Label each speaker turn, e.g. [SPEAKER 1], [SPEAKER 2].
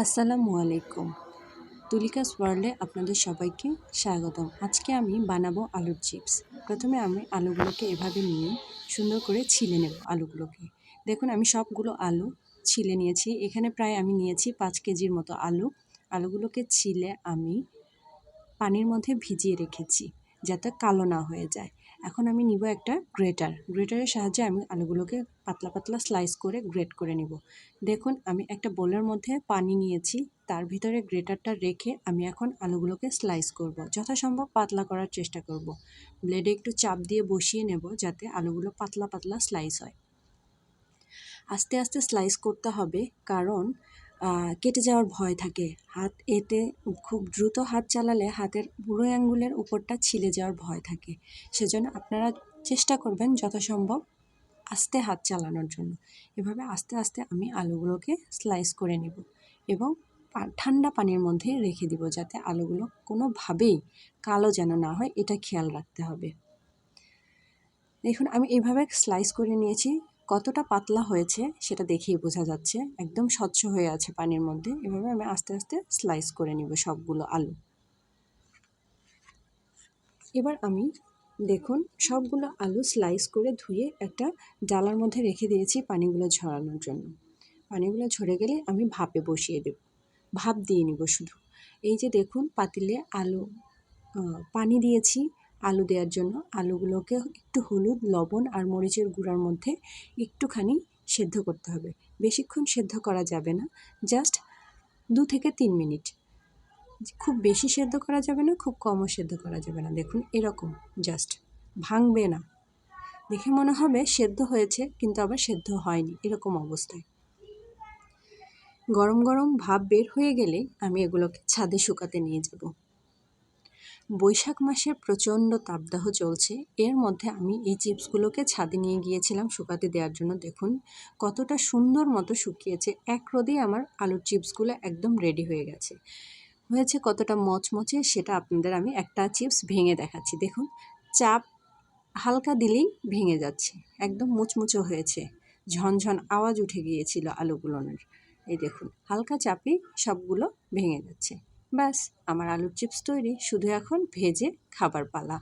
[SPEAKER 1] আসসালামু আলাইকুম। তুলিকাস ওয়ার্ল্ডে আপনাদের সবাইকে স্বাগতম। আজকে আমি বানাবো আলুর চিপস। প্রথমে আমি আলুগুলোকে এভাবে নিয়ে সুন্দর করে ছিলে নেব আলুগুলোকে। দেখুন আমি সবগুলো আলু ছিলে নিয়েছি। এখানে প্রায় আমি নিয়েছি 5 কেজির মতো আলু। আলুগুলোকে ছিলে আমি পানির মধ্যে ভিজিয়ে রেখেছি যাতে কালো না হয়ে যায়। এখন আমি নিব একটা গ্রেটারের সাহায্যে আমি আলুগুলোকে পাতলা পাতলা স্লাইস করে গ্রেট করে নিব। দেখুন আমি একটা বোলের মধ্যে পানি নিয়েছি, তার ভিতরে গ্রেটারটা রেখে আমি এখন আলুগুলোকে স্লাইস করব। যথাসম্ভব পাতলা করার চেষ্টা করব। ব্লেডে একটু চাপ দিয়ে বসিয়ে নেব যাতে আলুগুলো পাতলা পাতলা স্লাইস হয়। আস্তে আস্তে স্লাইস করতে হবে, কারণ কেটে যাওয়ার ভয় থাকে। এতে খুব দ্রুত হাত চালালে হাতের বুড়ো আঙ্গুলের উপরটা ছিলে যাওয়ার ভয় থাকে। সেজন্য আপনারা চেষ্টা করবেন যথাসম্ভব আস্তে হাত চালানোর জন্য। এভাবে আস্তে আস্তে আমি আলুগুলোকে স্লাইস করে নিব এবং ঠান্ডা পানির মধ্যে রেখে দিব যাতে আলুগুলো কোনোভাবেই কালো যেন না হয়, এটা খেয়াল রাখতে হবে। দেখুন আমি এইভাবে স্লাইস করে নিয়েছি। কতটা পাতলা হয়েছে সেটা দেখেই বোঝা যাচ্ছে, একদম স্বচ্ছ হয়ে আছে পানির মধ্যে। এভাবে আমি আস্তে আস্তে স্লাইস করে নিব সবগুলো আলু। এবার আমি দেখুন সবগুলো আলু স্লাইস করে ধুয়ে একটা ডালার মধ্যে রেখে দিয়েছি পানিগুলো ঝরানোর জন্য। পানিগুলো ঝরে গেলে আমি ভাপে বসিয়ে দেব, ভাপ দিয়ে নিব শুধু। এই যে দেখুন পাতিলে আলু পানি দিয়েছি আলু দেওয়ার জন্য। আলুগুলোকে একটু হলুদ, লবণ আর মরিচের গুঁড়ার মধ্যে একটুখানি সেদ্ধ করতে হবে। বেশিক্ষণ সেদ্ধ করা যাবে না, জাস্ট 2 থেকে 3 মিনিট। খুব বেশি সেদ্ধ করা যাবে না, খুব কমও সেদ্ধ করা যাবে না। দেখুন এরকম জাস্ট, ভাঙবে না। দেখে মনে হবে সেদ্ধ হয়েছে কিন্তু আবার সেদ্ধ হয়নি, এরকম অবস্থায়। গরম গরম ভাপ বের হয়ে গেলে আমি এগুলোকে ছাদে শুকাতে নিয়ে যাব। বৈশাখ মাসের প্রচণ্ড তাপদাহ চলছে, এর মধ্যে আমি এই চিপসগুলোকে ছাদে নিয়ে গিয়েছিলাম শুকাতে দেওয়ার জন্য। দেখুন কতটা সুন্দর মতো শুকিয়েছে। এক রোদেই আমার আলুর চিপসগুলো একদম রেডি হয়ে গেছে। হয়েছে কতটা মচমচে সেটা আপনাদের আমি একটা চিপস ভেঙে দেখাচ্ছি। দেখুন চাপ হালকা দিলেই ভেঙে যাচ্ছে, একদম মুচমুচো হয়েছে। ঝনঝন আওয়াজ উঠে গিয়েছিল আলুগুলোর। এই দেখুন হালকা চাপেই সবগুলো ভেঙে যাচ্ছে। ব্যাস আমার আলুর চিপস তৈরি, শুধু এখন ভেজে খাবার পালা।